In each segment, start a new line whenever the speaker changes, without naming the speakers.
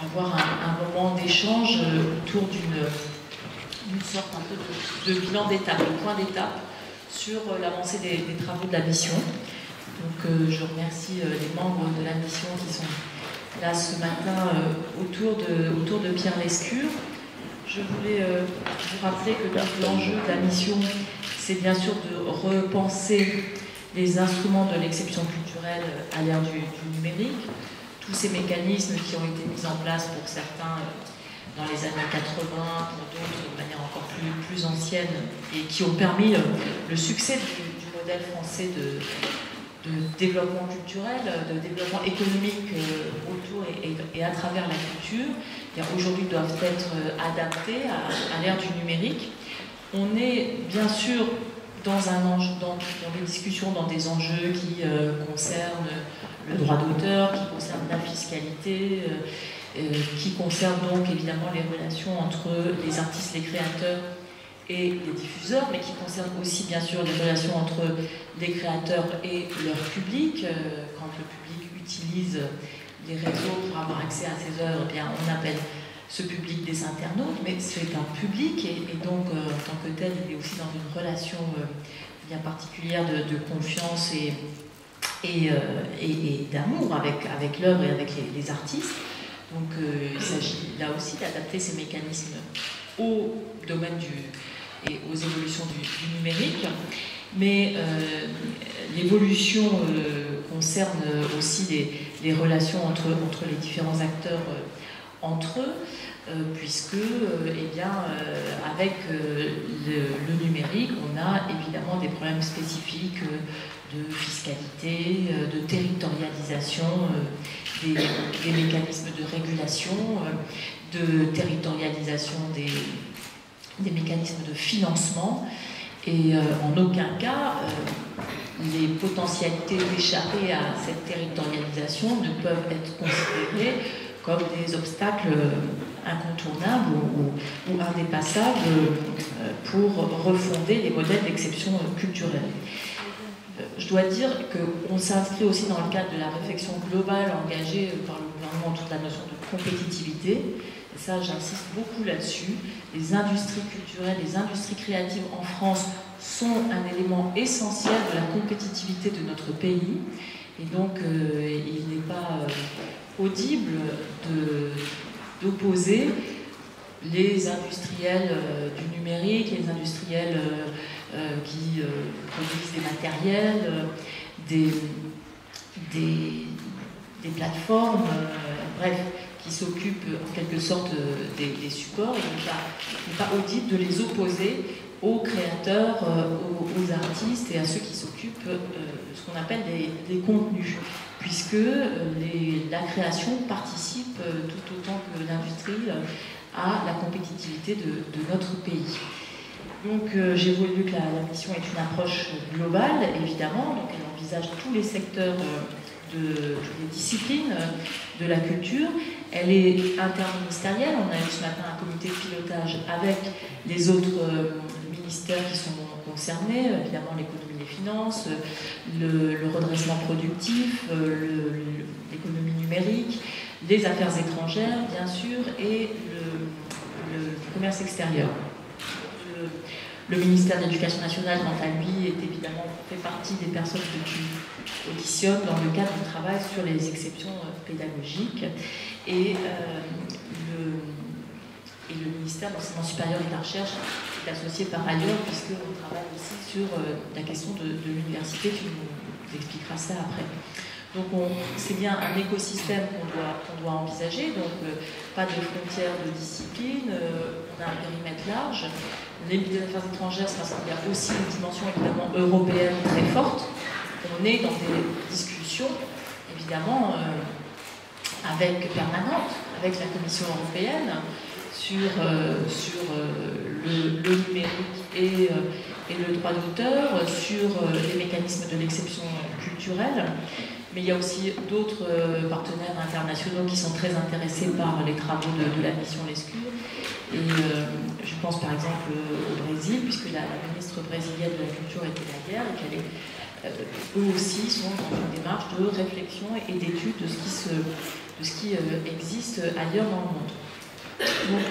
avoir un moment d'échange autour d'une sorte un peu de bilan d'étape, de point d'étape sur l'avancée des travaux de la mission. Donc je remercie les membres de la mission qui sont là ce matin autour de Pierre Lescure. Je voulais vous rappeler que l'enjeu de la mission, c'est bien sûr de repenser les instruments de l'exception culturelle à l'ère du numérique. Tous ces mécanismes qui ont été mis en place pour certains dans les années 80, pour d'autres de manière encore plus ancienne, et qui ont permis le succès du modèle français de développement culturel, de développement économique autour et à travers la culture, aujourd'hui doivent être adaptés à l'ère du numérique. On est bien sûr dans des discussions, dans des enjeux qui concernent le droit d'auteur, qui concernent la fiscalité, qui concernent donc évidemment les relations entre les artistes, les créateurs et les diffuseurs, mais qui concernent aussi bien sûr les relations entre les créateurs et leur public. Quand le public utilise les réseaux pour avoir accès à ses œuvres, eh bien, on appelle ce public des internautes, mais c'est un public et donc en tant que tel, il est aussi dans une relation bien particulière de confiance et d'amour avec l'œuvre et avec les artistes. Donc il s'agit là aussi d'adapter ces mécanismes au domaine et aux évolutions du numérique. Mais l'évolution concerne aussi les relations entre les différents acteurs entre eux, puisque avec le numérique, on a évidemment des problèmes spécifiques de fiscalité, de territorialisation des mécanismes de régulation, de territorialisation des mécanismes de financement, et en aucun cas les potentialités d'échapper à cette territorialisation ne peuvent être considérées comme des obstacles incontournables ou indépassables pour refonder les modèles d'exception culturelle. Je dois dire qu'on s'inscrit aussi dans le cadre de la réflexion globale engagée par le gouvernement autour de la notion de compétitivité. Et ça, j'insiste beaucoup là-dessus. Les industries culturelles, les industries créatives en France sont un élément essentiel de la compétitivité de notre pays. Et donc, il n'est pas audible d'opposer les industriels du numérique, les industriels qui produisent des matériels, des plateformes, bref, qui s'occupent en quelque sorte des supports. Il n'est pas audible de les opposer aux créateurs, aux artistes et à ceux qui s'occupent de ce qu'on appelle des contenus, puisque la création participe tout autant que l'industrie à la compétitivité de notre pays. Donc j'ai voulu que la mission ait une approche globale, évidemment, donc elle envisage tous les secteurs, toutes les disciplines de la culture. Elle est interministérielle, on a eu ce matin un comité de pilotage avec les autres ministères qui sont concernés, évidemment l'économie et les finances, le redressement productif, l'économie numérique, les affaires étrangères, bien sûr, et le commerce extérieur. Le ministère de l'Éducation nationale, quant à lui, fait partie des personnes qui auditionnent dans le cadre du travail sur les exceptions pédagogiques. Et le ministère de l'Enseignement supérieur et de la Recherche est associé par ailleurs, puisqu'on travaille aussi sur la question de l'université, tu nous expliqueras ça après. Donc c'est bien un écosystème qu'on doit envisager, donc pas de frontières de discipline, on a un périmètre large. Les affaires étrangères, c'est parce qu'il y a aussi une dimension évidemment européenne très forte. On est dans des discussions évidemment permanentes avec la Commission européenne sur le numérique et le droit d'auteur, sur les mécanismes de l'exception culturelle. Mais il y a aussi d'autres partenaires internationaux qui sont très intéressés par les travaux de la mission Lescure. Et je pense par exemple au Brésil, puisque la ministre brésilienne de la Culture était là hier et qu'elle est eux aussi sont dans une démarche de réflexion et d'étude de ce qui existe ailleurs dans le monde. Donc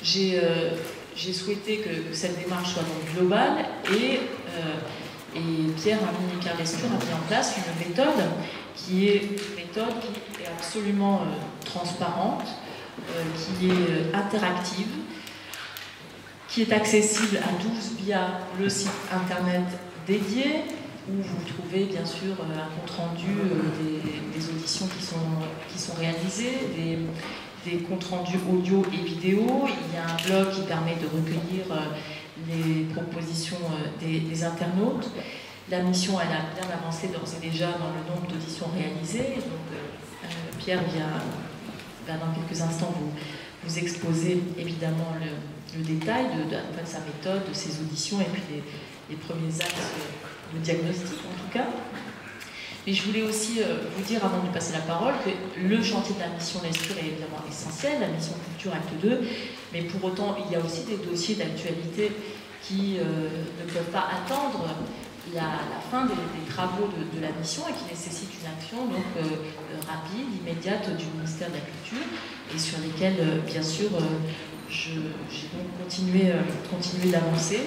j'ai souhaité que cette démarche soit donc globale et Pierre-Armin Nicart-Lescure a mis en place une méthode qui est absolument transparente, qui est interactive, qui est accessible à tous via le site internet dédié, où vous trouvez bien sûr un compte-rendu des auditions qui sont réalisées, des comptes-rendus audio et vidéo. Il y a un blog qui permet de recueillir les propositions des internautes. La mission, elle a bien avancé d'ores et déjà dans le nombre d'auditions réalisées. Donc, Pierre va dans quelques instants vous exposer évidemment le détail de sa méthode, de ses auditions et puis les premiers axes de diagnostic en tout cas. Mais je voulais aussi vous dire, avant de passer la parole, que le chantier de la mission Lescure est évidemment essentiel, la mission Culture Acte 2, mais pour autant, il y a aussi des dossiers d'actualité qui ne peuvent pas attendre la fin des travaux de la mission et qui nécessitent une action donc, rapide, immédiate du ministère de la Culture et sur lesquels, bien sûr, j'ai donc continué d'avancer.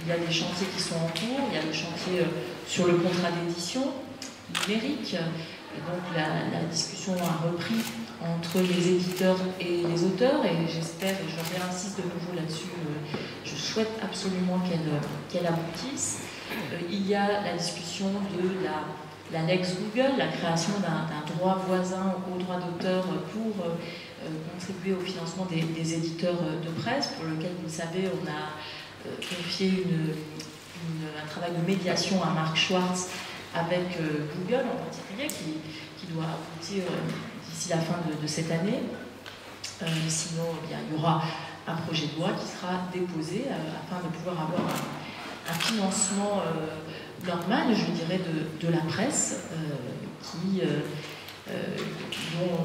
Il y a des chantiers qui sont en cours, il y a le chantier sur le contrat d'édition numérique. Et donc la discussion a repris entre les éditeurs et les auteurs et j'espère, et je réinsiste de nouveau là-dessus, je souhaite absolument qu'elle aboutisse. Il y a la discussion de la Lex Google, la création d'un droit voisin au droit d'auteur pour contribuer au financement des éditeurs de presse, pour lequel, vous le savez, on a confié un travail de médiation à Marc Schwartz avec Google en particulier, qui doit aboutir d'ici la fin de cette année. Sinon, eh bien, il y aura un projet de loi qui sera déposé afin de pouvoir avoir un financement normal, je dirais, de la presse, dont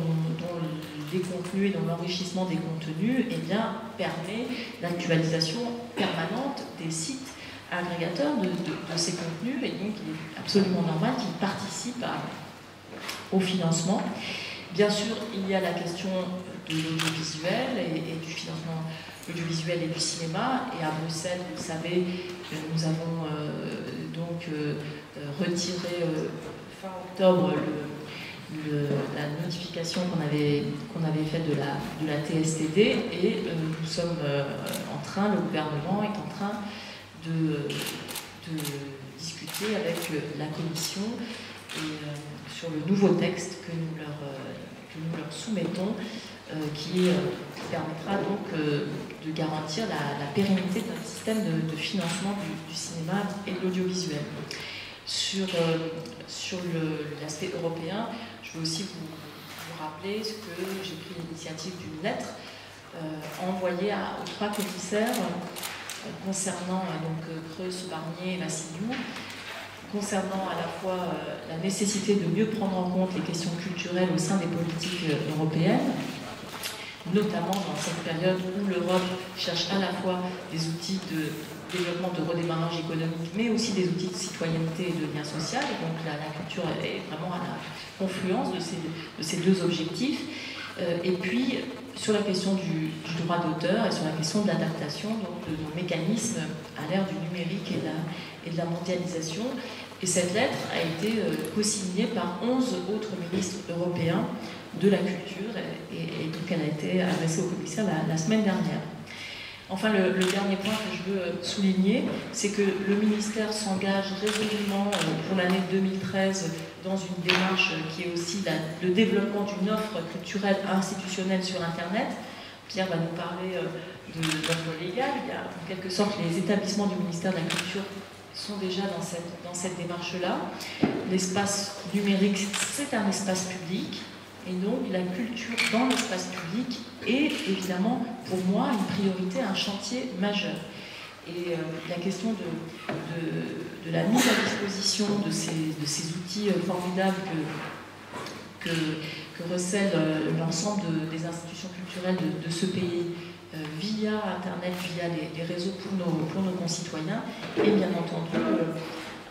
les contenus et dont l'enrichissement des contenus eh bien, permet l'actualisation permanente des sites agrégateurs de ces contenus, et donc il est absolument normal qu'ils participent au financement. Bien sûr, il y a la question de l'audiovisuel et du financement audiovisuel et du cinéma, et à Bruxelles, vous le savez, nous avons donc retiré fin octobre la notification qu'on avait faite de la TSTD, et nous sommes en train, le gouvernement est en train de discuter avec la Commission sur le nouveau texte que nous leur soumettons, qui permettra donc de garantir la pérennité d'un système de financement du cinéma et de l'audiovisuel. Sur l'aspect européen, je veux aussi vous rappeler que j'ai pris l'initiative d'une lettre envoyée aux 3 commissaires concernant Creus, Barnier et Vassiliou, concernant à la fois la nécessité de mieux prendre en compte les questions culturelles au sein des politiques européennes, notamment dans cette période où l'Europe cherche à la fois des outils de développement de redémarrage économique, mais aussi des outils de citoyenneté et de lien social. Et donc la culture est vraiment à la confluence de ces deux objectifs. Et puis, sur la question du droit d'auteur et sur la question de l'adaptation de nos mécanismes à l'ère du numérique et de la mondialisation. Et cette lettre a été co-signée par 11 autres ministres européens de la culture, et donc elle a été adressée au commissaire la semaine dernière. Enfin, le dernier point que je veux souligner, c'est que le ministère s'engage résolument pour l'année 2013 dans une démarche qui est aussi le développement d'une offre culturelle institutionnelle sur Internet. Pierre va nous parler de l'offre légale. Il y a en quelque sorte les établissements du ministère de la Culture sont déjà dans cette démarche-là. L'espace numérique, c'est un espace public, et donc la culture dans l'espace public est évidemment pour moi une priorité, un chantier majeur. Et la question de la mise à disposition de ces outils formidables que recèle l'ensemble des institutions culturelles de ce pays via Internet, via les réseaux pour nos concitoyens, est bien entendu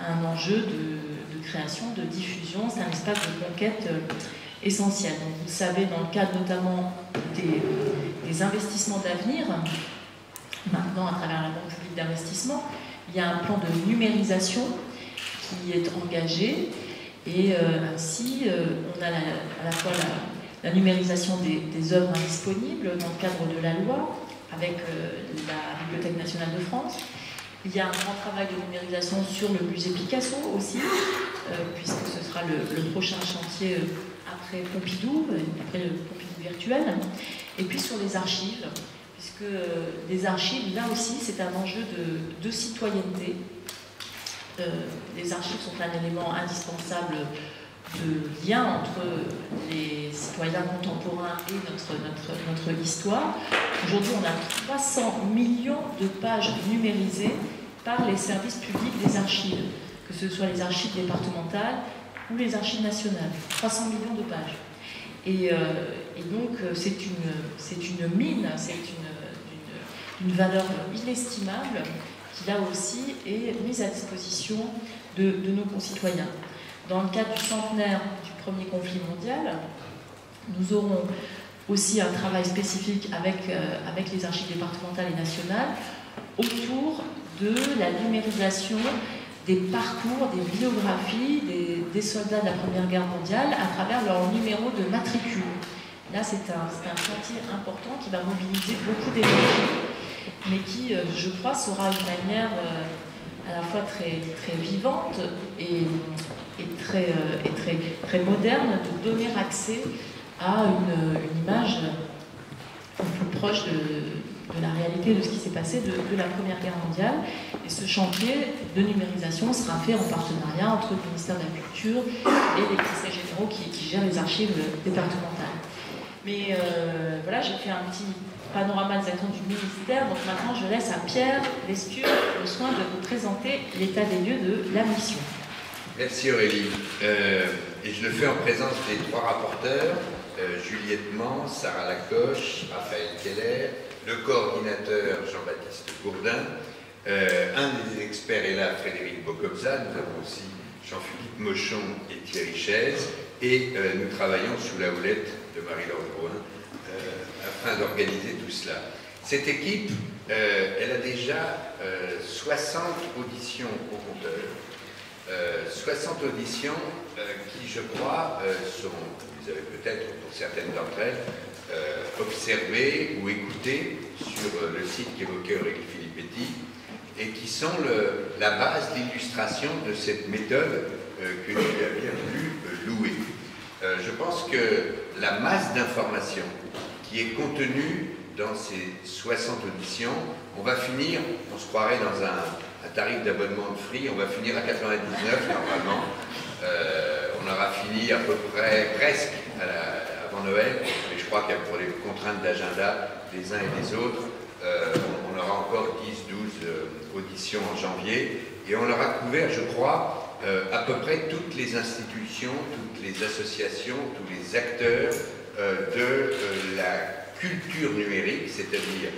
un enjeu de création, de diffusion. C'est un espace de conquête essentiel. Donc, vous le savez, dans le cadre notamment des investissements d'avenir, maintenant à travers la Banque publique d'investissement, il y a un plan de numérisation qui est engagé et ainsi on a à la fois la numérisation des œuvres indisponibles dans le cadre de la loi avec la Bibliothèque nationale de France. Il y a un grand travail de numérisation sur le musée Picasso aussi, puisque ce sera le prochain chantier après Pompidou, après le Pompidou virtuel, et puis sur les archives, puisque les archives, là aussi, c'est un enjeu de citoyenneté. Les archives sont un élément indispensable de lien entre les citoyens contemporains et notre histoire. Aujourd'hui, on a 300 millions de pages numérisées par les services publics des archives, que ce soit les archives départementales ou les archives nationales. 300 millions de pages. Et donc, c'est une mine, c'est une valeur inestimable qui, là aussi, est mise à disposition de nos concitoyens. Dans le cadre du centenaire du premier conflit mondial, nous aurons aussi un travail spécifique avec les archives départementales et nationales autour de la numérisation des parcours, des biographies des soldats de la Première Guerre mondiale à travers leur numéro de matricule. Là, c'est un chantier important qui va mobiliser beaucoup d'énergie, mais qui, je crois, sera une manière à la fois très, très vivante et très moderne de donner accès à une image plus proche de la réalité de ce qui s'est passé de la Première Guerre mondiale. Et ce chantier de numérisation sera fait en partenariat entre le ministère de la Culture et les conseils généraux qui gèrent les archives départementales. Mais voilà, j'ai fait un petit panorama des actions du ministère, donc maintenant je laisse à Pierre Lescure le soin de vous présenter l'état des lieux de la mission.
Merci Aurélie. Et je le fais en présence des trois rapporteurs, Juliette Mans, Sarah Lacoche, Raphaël Keller, le coordinateur Jean-Baptiste Gourdin, un des experts est là, Frédéric Bocobza, nous avons aussi Jean-Philippe Mochon et Thierry Chaise, et nous travaillons sous la houlette de Marie-Laure Drouin afin d'organiser tout cela. Cette équipe, elle a déjà 60 auditions au compteur, 60 auditions qui, je crois, sont, vous avez peut-être pour certaines d'entre elles, observées ou écoutées sur le site qu'évoquait Aurélie Filippetti et qui sont la base d'illustration de cette méthode que tu as bien voulu louer. Je pense que la masse d'informations qui est contenue dans ces 60 auditions, on va finir, on se croirait dans un tarif d'abonnement de Free, on va finir à 99 normalement. On aura fini à peu près, presque avant Noël, mais je crois qu'il y a pour les contraintes d'agenda des uns et des autres, on aura encore 10-12 auditions en janvier, et on aura couvert, je crois, à peu près toutes les institutions, toutes les associations, tous les acteurs de la culture numérique, c'est-à-dire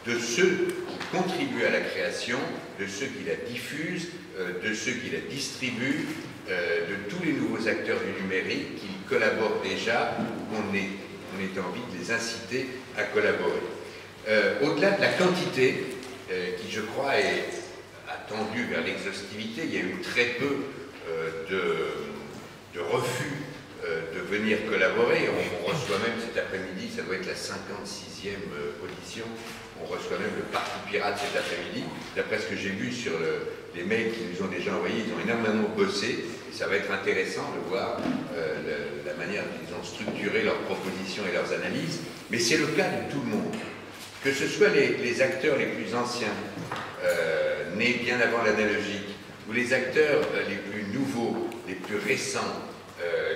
de ceux qui contribuent à la création, de ceux qui la diffusent, de ceux qui la distribuent, de tous les nouveaux acteurs du numérique qui collaborent déjà, on ait envie de les inciter à collaborer. Au-delà de la quantité, qui je crois est attendue vers l'exhaustivité, il y a eu très peu de refus de venir collaborer. On reçoit même cet après-midi, ça doit être la 56e audition, on reçoit même le Parti Pirate cet après-midi. D'après ce que j'ai vu sur les mails qu'ils nous ont déjà envoyés, ils ont énormément bossé et ça va être intéressant de voir la manière dont ils ont structuré leurs propositions et leurs analyses. Mais c'est le cas de tout le monde. Que ce soit les acteurs les plus anciens, nés bien avant l'analogique, ou les acteurs les plus nouveaux, les plus récents,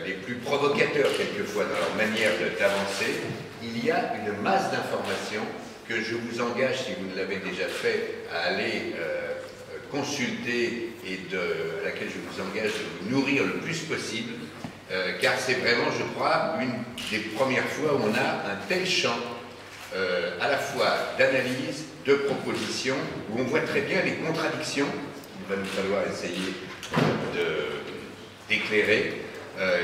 les plus provocateurs quelquefois dans leur manière d'avancer, il y a une masse d'informations que je vous engage, si vous ne l'avez déjà fait, à aller consulter et à laquelle je vous engage de vous nourrir le plus possible, car c'est vraiment, je crois, une des premières fois où on a un tel champ à la fois d'analyse, de propositions, où on voit très bien les contradictions. Il va nous falloir essayer d'éclairer,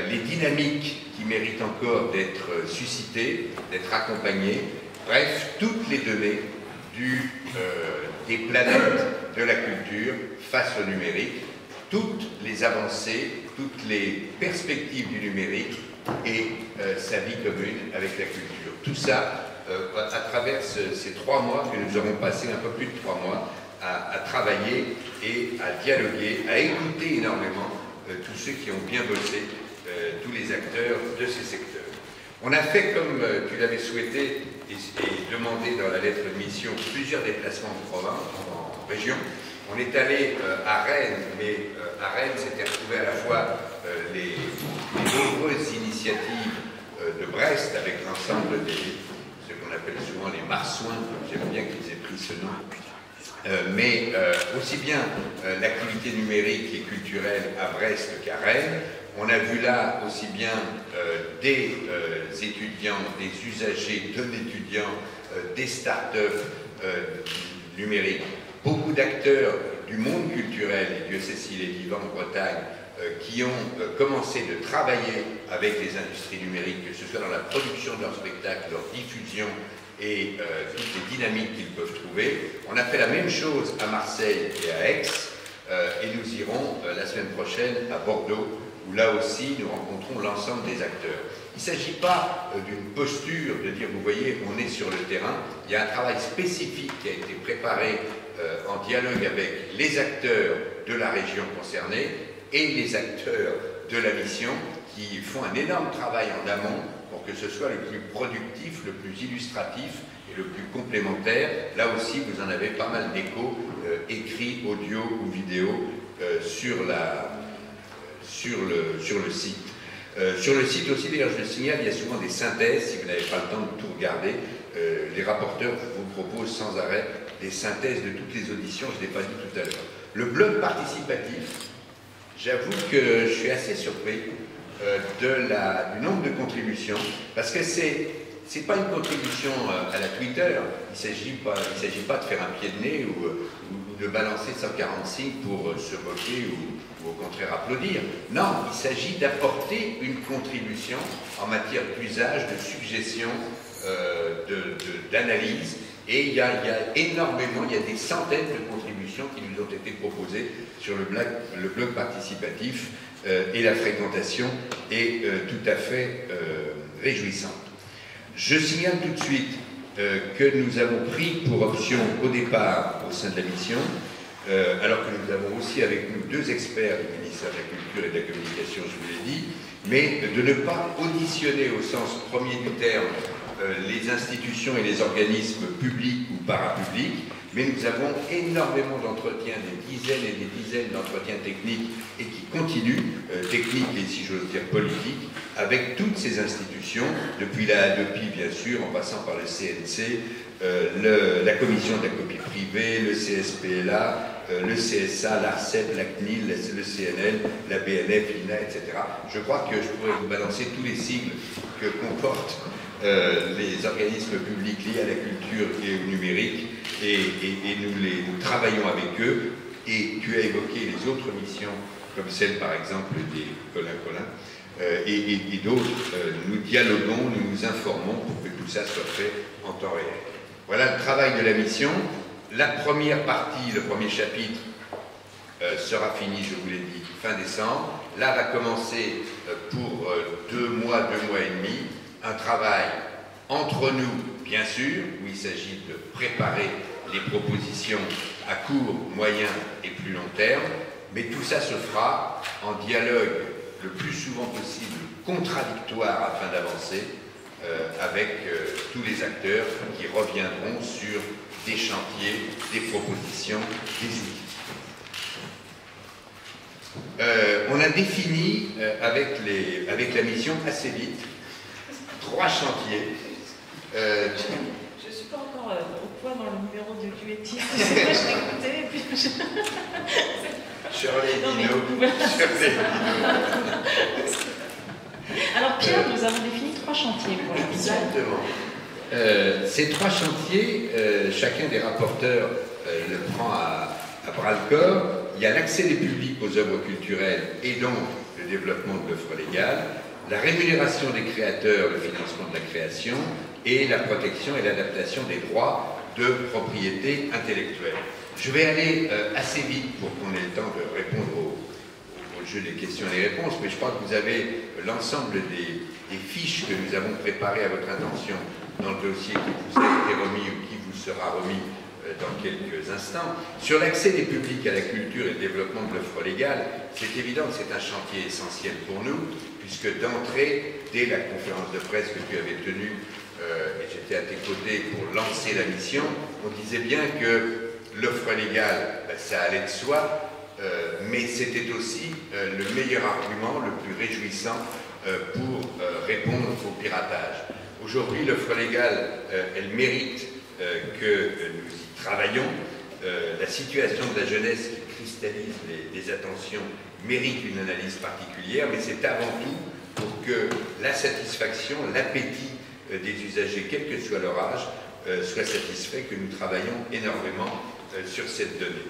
les dynamiques qui méritent encore d'être suscitées, d'être accompagnées, bref, toutes les données des planètes de la culture face au numérique, toutes les avancées, toutes les perspectives du numérique et sa vie commune avec la culture. Tout ça à travers ces 3 mois que nous aurons passé, un peu plus de 3 mois, à travailler et à dialoguer, à écouter énormément tous ceux qui ont bien bossé, tous les acteurs de ces secteurs. On a fait, comme tu l'avais souhaité et demandé dans la lettre de mission, plusieurs déplacements en province, en région. On est allé à Rennes, mais à Rennes s'étaient retrouvés à la fois les nombreuses initiatives de Brest avec l'ensemble ce qu'on appelle souvent les marsouins, j'aime bien qu'ils aient pris ce nom, mais aussi bien l'activité numérique et culturelle à Brest qu'à Rennes. On a vu là aussi bien des étudiants, des usagers de l'étudiant, des start-up numériques, beaucoup d'acteurs du monde culturel, et Dieu sait s'il est vivant en Bretagne, qui ont commencé de travailler avec les industries numériques, que ce soit dans la production de leurs spectacles, leur diffusion et toutes les dynamiques qu'ils peuvent trouver. On a fait la même chose à Marseille et à Aix, et nous irons la semaine prochaine à Bordeaux, où là aussi nous rencontrons l'ensemble des acteurs. Il ne s'agit pas d'une posture de dire, vous voyez, on est sur le terrain. Il y a un travail spécifique qui a été préparé en dialogue avec les acteurs de la région concernée et les acteurs de la mission qui font un énorme travail en amont pour que ce soit le plus productif, le plus illustratif et le plus complémentaire. Là aussi, vous en avez pas mal d'échos, écrits, audio ou vidéo, sur le site. Sur le site aussi, d'ailleurs, je le signale, il y a souvent des synthèses, si vous n'avez pas le temps de tout regarder. Les rapporteurs vous proposent sans arrêt des synthèses de toutes les auditions, je ne l'ai pas dit tout à l'heure. Le blog participatif, j'avoue que je suis assez surpris du nombre de contributions, parce que c'est pas une contribution à la Twitter, il ne s'agit pas de faire un pied de nez ou de balancer 140 signes pour se moquer ou au contraire applaudir. Non, il s'agit d'apporter une contribution en matière d'usage, de suggestion, d'analyse, et il y a énormément, il y a des centaines de contributions qui nous ont été proposées sur le blog participatif, et la fréquentation est tout à fait réjouissante. Je signale tout de suite que nous avons pris pour option au départ au sein de la mission, alors que nous avons aussi avec nous 2 experts du ministère de la Culture et de la Communication, je vous l'ai dit, mais de ne pas auditionner au sens premier du terme les institutions et les organismes publics ou parapublics, mais nous avons énormément d'entretiens, des dizaines et des dizaines d'entretiens techniques et qui continuent, techniques et si j'ose dire politiques, avec toutes ces institutions, depuis la ADEPI bien sûr, en passant par le CNC, la Commission de la copie privée, le CSPLA, le CSA, l'ARCEP, la CNIL, le CNL, la BNF, l'INA, etc. Je crois que je pourrais vous balancer tous les sigles que comportent les organismes publics liés à la culture et au numérique, et nous travaillons avec eux, et tu as évoqué les autres missions, comme celle par exemple des Colin, et d'autres, nous dialoguons, nous nous informons pour que tout ça soit fait en temps réel. Voilà le travail de la mission. La première partie, le premier chapitre, sera fini, je vous l'ai dit, fin décembre. Là va commencer pour 2 mois et demi, un travail entre nous, bien sûr, où il s'agit de préparer les propositions à court, moyen et plus long terme, mais tout ça se fera en dialogue le plus souvent possible, contradictoire afin d'avancer avec tous les acteurs qui reviendront sur des chantiers, des propositions, des outils. On a défini avec la mission assez vite 3 chantiers.
Je ne suis pas encore au point dans le numéro de QET. Je l'écoutais et puis
Shirley Dino.
Alors Pierre, nous avons défini 3 chantiers pour la mission.
Exactement. Ces 3 chantiers, chacun des rapporteurs le prend à bras-le-corps. il y a l'accès des publics aux œuvres culturelles et donc le développement de l'œuvre légale, la rémunération des créateurs, le financement de la création et la protection et l'adaptation des droits de propriété intellectuelle. Je vais aller assez vite pour qu'on ait le temps de répondre au jeu des questions et des réponses, mais je crois que vous avez l'ensemble des fiches que nous avons préparées à votre intention dans le dossier qui vous a été remis ou qui vous sera remis dans quelques instants. Sur l'accès des publics à la culture et le développement de l'œuvre légale, c'est évident que c'est un chantier essentiel pour nous, puisque d'entrée, dès la conférence de presse que tu avais tenue, et j'étais à tes côtés pour lancer la mission, on disait bien que l'œuvre légale, ça allait de soi, mais c'était aussi le meilleur argument, le plus réjouissant pour répondre au piratage. Aujourd'hui, l'œuvre légale, elle mérite que nous y travaillons. La situation de la jeunesse qui cristallise les attentions mérite une analyse particulière, mais c'est avant tout pour que la satisfaction, l'appétit des usagers, quel que soit leur âge, soit satisfait que nous travaillons énormément sur cette donnée.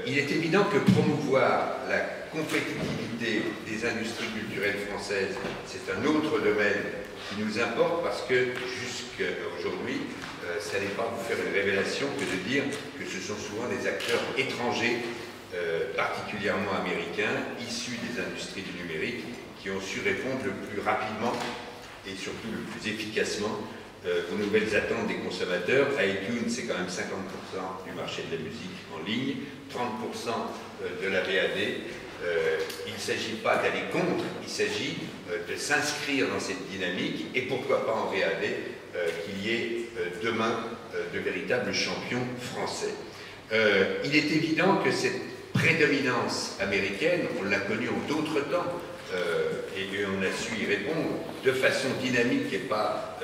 Il est évident que promouvoir la compétitivité des industries culturelles françaises, c'est un autre domaine qui nous importe parce que jusqu'à aujourd'hui, ça n'est pas vous faire une révélation que de dire que ce sont souvent des acteurs étrangers, particulièrement américains, issus des industries du numérique, qui ont su répondre le plus rapidement et surtout le plus efficacement aux nouvelles attentes des consommateurs. iTunes, c'est quand même 50% du marché de la musique en ligne, 30% de la VAD. Il ne s'agit pas d'aller contre, il s'agit de s'inscrire dans cette dynamique et pourquoi pas en VAD qu'il y ait demain de véritables champions français. Il est évident que cette prédominance américaine, on l'a connue en d'autres temps et on a su y répondre de façon dynamique et pas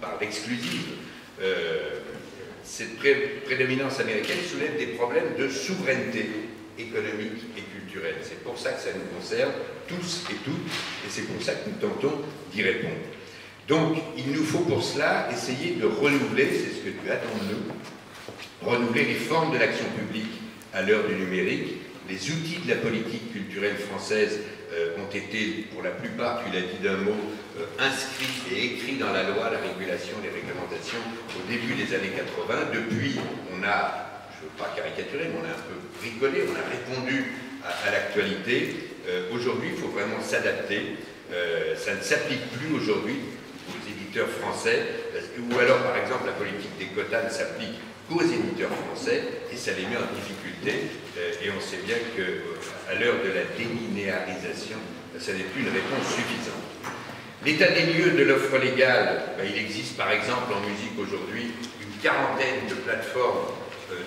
par l'exclusive. Cette prédominance américaine soulève des problèmes de souveraineté économique et culturelle. C'est pour ça que ça nous concerne tous et toutes, et c'est pour ça que nous tentons d'y répondre. Donc, il nous faut pour cela essayer de renouveler, c'est ce que tu attends de nous, renouveler les formes de l'action publique à l'heure du numérique. Les outils de la politique culturelle française ont été, pour la plupart, tu l'as dit d'un mot, inscrits et écrits dans la loi, la régulation, les réglementations, au début des années 80. Depuis, on a, je ne veux pas caricaturer, mais on a un peu rigolé, on a répondu à l'actualité. Aujourd'hui, il faut vraiment s'adapter. Ça ne s'applique plus aujourd'hui aux éditeurs français, ou alors, par exemple, la politique des quotas ne s'applique qu'aux éditeurs français, et ça les met en difficulté, et on sait bien qu'à l'heure de la délinéarisation, ça n'est plus une réponse suffisante. L'état des lieux de l'offre légale, il existe par exemple en musique aujourd'hui une quarantaine de plateformes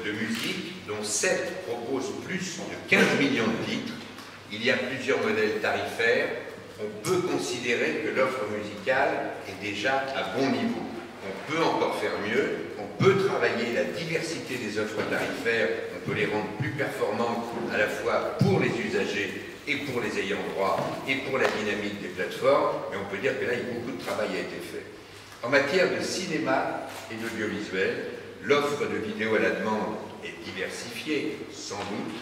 de musique, dont 7 proposent plus de 15 millions de titres. Il y a plusieurs modèles tarifaires. On peut considérer que l'offre musicale est déjà à bon niveau. On peut encore faire mieux, on peut travailler la diversité des offres tarifaires, on peut les rendre plus performantes à la fois pour les usagers et pour les ayants droit et pour la dynamique des plateformes, mais on peut dire que là, beaucoup de travail a été fait. En matière de cinéma et d'audiovisuel, l'offre de vidéo à la demande est diversifiée, sans doute,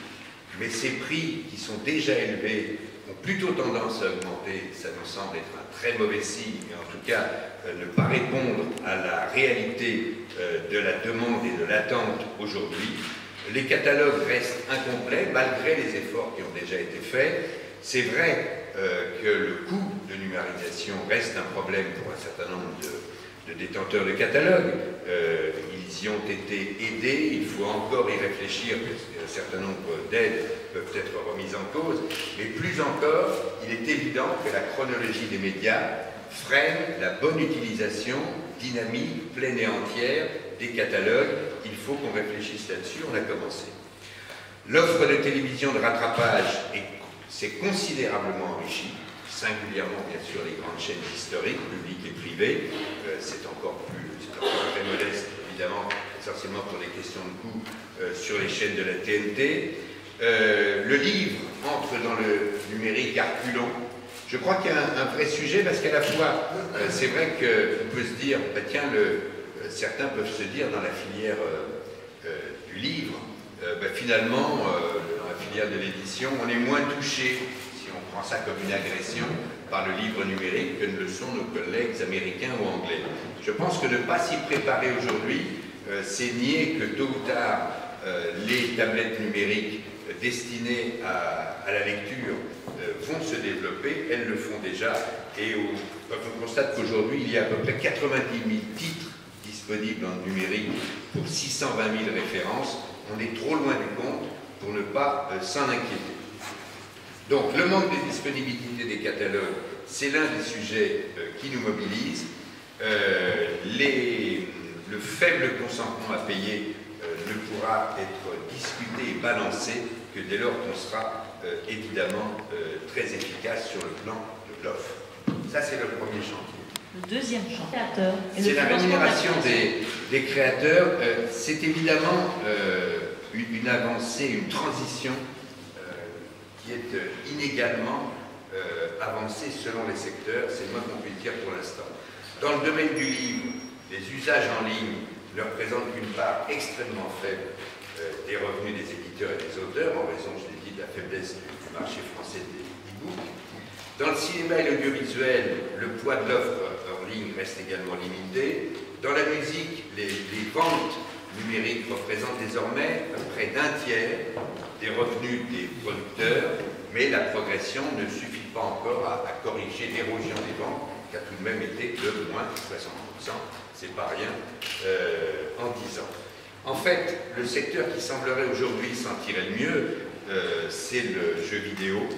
mais ces prix qui sont déjà élevés ont plutôt tendance à augmenter. Ça nous semble être un très mauvais signe, et en tout cas ne pas répondre à la réalité de la demande et de l'attente aujourd'hui. Les catalogues restent incomplets malgré les efforts qui ont déjà été faits. C'est vrai que le coût de numérisation reste un problème pour un certain nombre de détenteurs de catalogues. Ils y ont été aidés, il faut encore y réfléchir, parce qu'un certain nombre d'aides peuvent être remises en cause, mais plus encore, il est évident que la chronologie des médias freine la bonne utilisation dynamique, pleine et entière des catalogues. Il faut qu'on réfléchisse là-dessus, on a commencé. L'offre de télévision de rattrapage s'est considérablement enrichie, singulièrement bien sûr les grandes chaînes historiques, publiques et privées. C'est encore très modeste, évidemment, essentiellement pour des questions de coût sur les chaînes de la TNT. Le livre entre dans le numérique à reculons. Je crois qu'il y a un vrai sujet, parce qu'à la fois, c'est vrai qu'on peut se dire, bah, tiens, certains peuvent se dire dans la filière du livre, finalement, dans la filière de l'édition, on est moins touché, si on prend ça comme une agression, par le livre numérique que ne le sont nos collègues américains ou anglais. Je pense que ne pas s'y préparer aujourd'hui, c'est nier que tôt ou tard, les tablettes numériques destinées à la lecture vont se développer, elles le font déjà, et quand on constate qu'aujourd'hui il y a à peu près 90 000 titres disponibles en numérique pour 620 000 références, on est trop loin du compte pour ne pas s'en inquiéter. Donc le manque de disponibilité des catalogues, c'est l'un des sujets qui nous mobilise. Le faible consentement à payer ne pourra être discuté et balancé que dès lors qu'on sera évidemment très efficace sur le plan de l'offre. Ça, c'est le premier chantier.
Le deuxième chantier,
c'est la rémunération des créateurs. C'est évidemment une avancée, une transition qui est inégalement avancée selon les secteurs. C'est le moins qu'on puisse dire pour l'instant. Dans le domaine du livre, les usages en ligne ne représentent qu'une part extrêmement faible des revenus des éditeurs et des auteurs, en raison, je l'ai dit, de la faiblesse du marché français des e-books. Dans le cinéma et l'audiovisuel, le poids de l'offre en ligne reste également limité. Dans la musique, les ventes numériques représentent désormais près d'un tiers des revenus des producteurs, mais la progression ne suffit pas encore à corriger l'érosion des ventes, qui a tout de même été de moins de 60%, c'est pas rien, en 10 ans. En fait, le secteur qui semblerait aujourd'hui s'en tirer le mieux, c'est le jeu vidéo,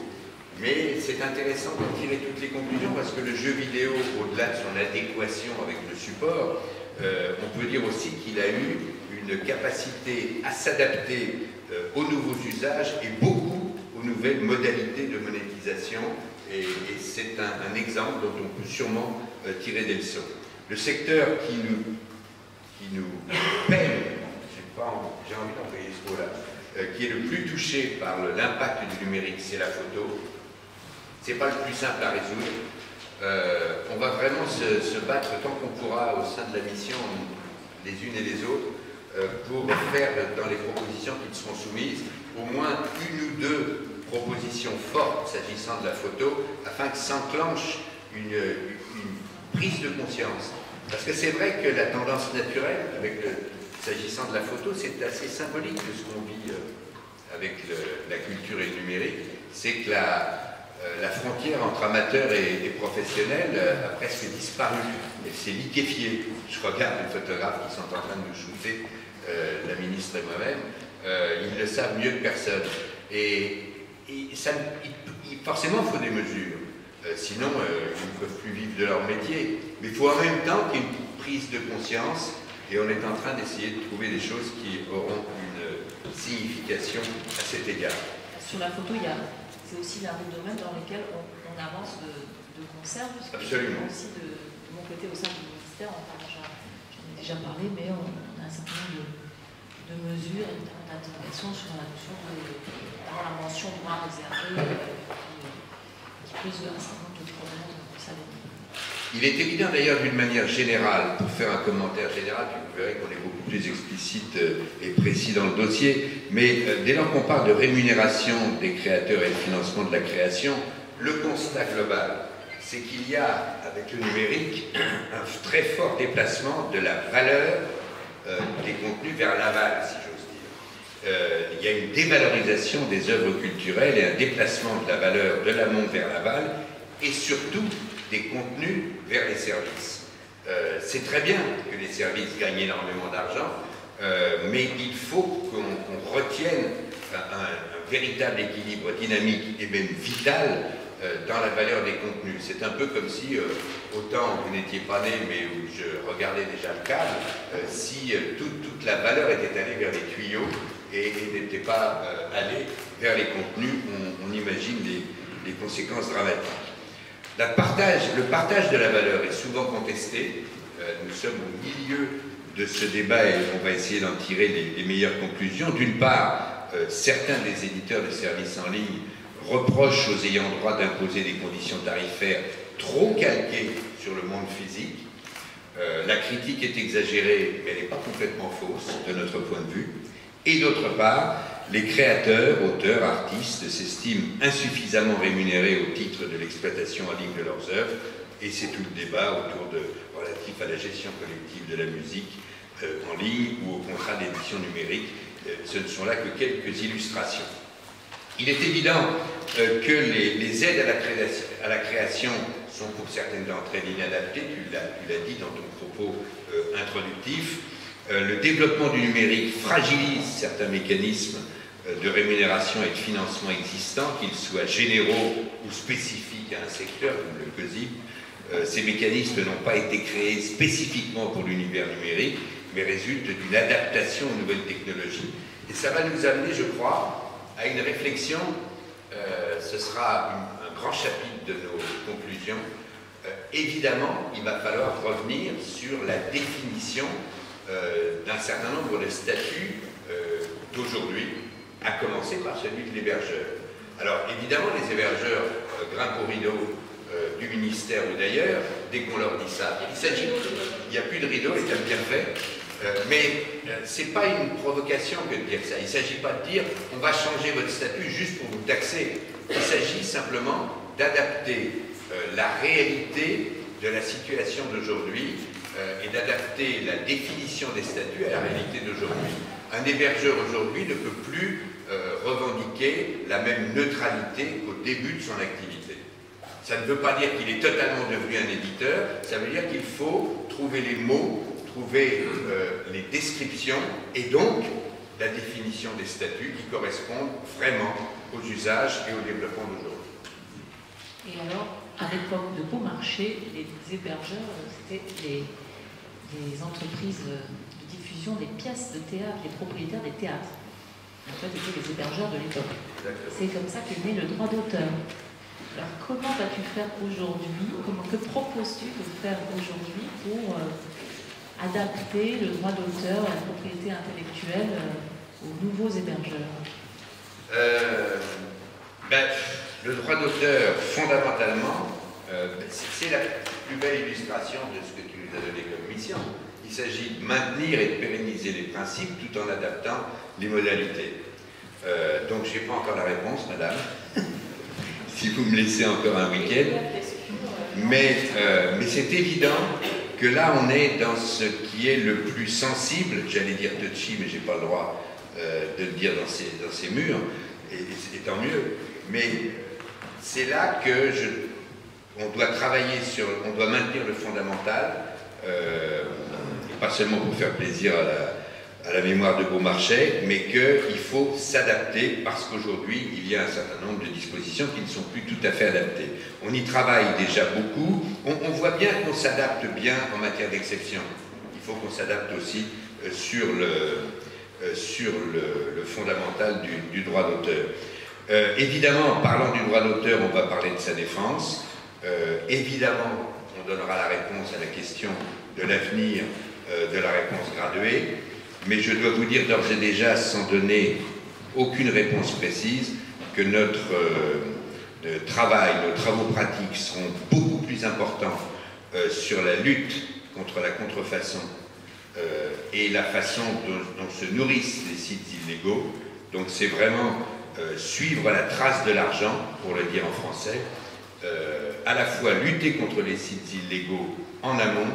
mais c'est intéressant de tirer toutes les conclusions parce que le jeu vidéo, au-delà de son adéquation avec le support, on peut dire aussi qu'il a eu une capacité à s'adapter aux nouveaux usages et beaucoup aux nouvelles modalités de monétisation, et c'est un exemple dont on peut sûrement tirer des leçons. Le secteur qui nous peine, j'ai envie d'employer ce mot-là, qui est le plus touché par l'impact du numérique, c'est la photo. C'est pas le plus simple à résoudre. On va vraiment se battre tant qu'on pourra au sein de la mission, les unes et les autres, pour faire dans les propositions qui seront soumises au moins une ou deux propositions fortes s'agissant de la photo, afin que s'enclenche une prise de conscience. Parce que c'est vrai que la tendance naturelle, s'agissant de la photo, c'est assez symbolique de ce qu'on vit avec la culture et le numérique, c'est que la frontière entre amateur et professionnel a presque disparu. Elle s'est liquéfiée. Je regarde les photographes qui sont en train de nous shooter, la ministre et moi-même, ils le savent mieux que personne. Et forcément, il faut des mesures. Sinon, ils ne peuvent plus vivre de leur métier. Mais il faut en même temps qu'il y ait une prise de conscience, et on est en train d'essayer de trouver des choses qui auront une signification à cet égard.
Sur la photo, c'est aussi l'un des domaines dans lesquels on avance de concert.
Absolument.
Aussi de mon côté, au sein du ministère, enfin, j'en ai déjà parlé, mais on a un certain nombre de mesures et d'interventions sur la notion d'avoir la mention droit réservé qui pose un certain nombre de problèmes pour ça.
Il est évident d'ailleurs d'une manière générale, pour faire un commentaire général, puis vous verrez qu'on est beaucoup plus explicite et précis dans le dossier, mais dès lors qu'on parle de rémunération des créateurs et de financement de la création, le constat global, c'est qu'il y a, avec le numérique, un très fort déplacement de la valeur des contenus vers l'aval, si j'ose dire. Il y a une dévalorisation des œuvres culturelles et un déplacement de la valeur de l'amont vers l'aval, et surtout des contenus vers les services. C'est très bien que les services gagnent énormément d'argent, mais il faut qu'on retienne un véritable équilibre dynamique et même vital dans la valeur des contenus. C'est un peu comme si, autant vous n'étiez pas né, mais où je regardais déjà le câble, si toute la valeur était allée vers les tuyaux et n'était pas allée vers les contenus, on imagine les conséquences dramatiques. Le partage de la valeur est souvent contesté. Nous sommes au milieu de ce débat et on va essayer d'en tirer les meilleures conclusions. D'une part, certains des éditeurs de services en ligne reprochent aux ayants droit d'imposer des conditions tarifaires trop calquées sur le monde physique. La critique est exagérée, mais elle n'est pas complètement fausse de notre point de vue. Et d'autre part, les créateurs, auteurs, artistes s'estiment insuffisamment rémunérés au titre de l'exploitation en ligne de leurs œuvres, et c'est tout le débat relatif à la gestion collective de la musique en ligne ou au contrat d'édition numérique. Ce ne sont là que quelques illustrations. Il est évident que les aides à la création sont pour certaines d'entre elles inadaptées, tu l'as dit dans ton propos introductif. Le développement du numérique fragilise certains mécanismes de rémunération et de financement existants, qu'ils soient généraux ou spécifiques à un secteur, comme le COSIP. Ces mécanismes n'ont pas été créés spécifiquement pour l'univers numérique, mais résultent d'une adaptation aux nouvelles technologies. Et ça va nous amener, je crois, à une réflexion. Ce sera un grand chapitre de nos conclusions. Évidemment, il va falloir revenir sur la définition d'un certain nombre de statuts d'aujourd'hui, à commencer par celui de l'hébergeur. Alors, évidemment, les hébergeurs grimpent au rideau du ministère ou d'ailleurs, dès qu'on leur dit ça. Il n'y a plus de rideau, et c'est bien fait. Mais ce n'est pas une provocation que de dire ça. Il ne s'agit pas de dire on va changer votre statut juste pour vous taxer. Il s'agit simplement d'adapter la réalité de la situation d'aujourd'hui et d'adapter la définition des statuts à la réalité d'aujourd'hui. Un hébergeur aujourd'hui ne peut plus revendiquer la même neutralité qu'au début de son activité. Ça ne veut pas dire qu'il est totalement devenu un éditeur, ça veut dire qu'il faut trouver les mots, trouver les descriptions et donc la définition des statuts qui correspondent vraiment aux usages et au développement d'aujourd'hui.
Et alors, à l'époque de Beaumarchais, les hébergeurs, c'était les entreprises de diffusion des pièces de théâtre, les propriétaires des théâtres. En fait, c'était les hébergeurs de l'époque. C'est comme ça qu'est né le droit d'auteur. Alors, comment vas-tu faire aujourd'hui, que proposes-tu de faire aujourd'hui pour adapter le droit d'auteur à la propriété intellectuelle aux nouveaux hébergeurs?
Le droit d'auteur, fondamentalement, c'est la plus belle illustration de ce que tu nous as donné comme mission. Il s'agit de maintenir et de pérenniser les principes tout en adaptant les modalités. Donc, je n'ai pas encore la réponse, madame, si vous me laissez encore un week-end. Mais c'est évident que là, on est dans ce qui est le plus sensible, j'allais dire touchy, mais je n'ai pas le droit de le dire dans ces murs, et tant mieux. Mais c'est là que on doit travailler on doit maintenir le fondamental, et pas seulement pour faire plaisir à la mémoire de Beaumarchais, mais qu'il faut s'adapter parce qu'aujourd'hui, il y a un certain nombre de dispositions qui ne sont plus tout à fait adaptées. On y travaille déjà beaucoup. On voit bien qu'on s'adapte bien en matière d'exception. Il faut qu'on s'adapte aussi sur le fondamental du droit d'auteur. Évidemment, en parlant du droit d'auteur, on va parler de sa défense. Évidemment, on donnera la réponse à la question de l'avenir de la réponse graduée. Mais je dois vous dire d'ores et déjà, sans donner aucune réponse précise, que notre travail, nos travaux pratiques seront beaucoup plus importants sur la lutte contre la contrefaçon et la façon dont se nourrissent les sites illégaux. Donc c'est vraiment suivre la trace de l'argent, pour le dire en français, à la fois lutter contre les sites illégaux en amont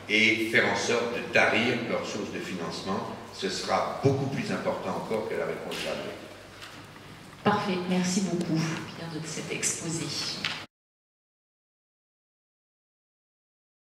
et faire en sorte de tarir leurs sources de financement. Ce sera beaucoup plus important encore que la réponse graduée.
Parfait, merci beaucoup Pierre de cet exposé.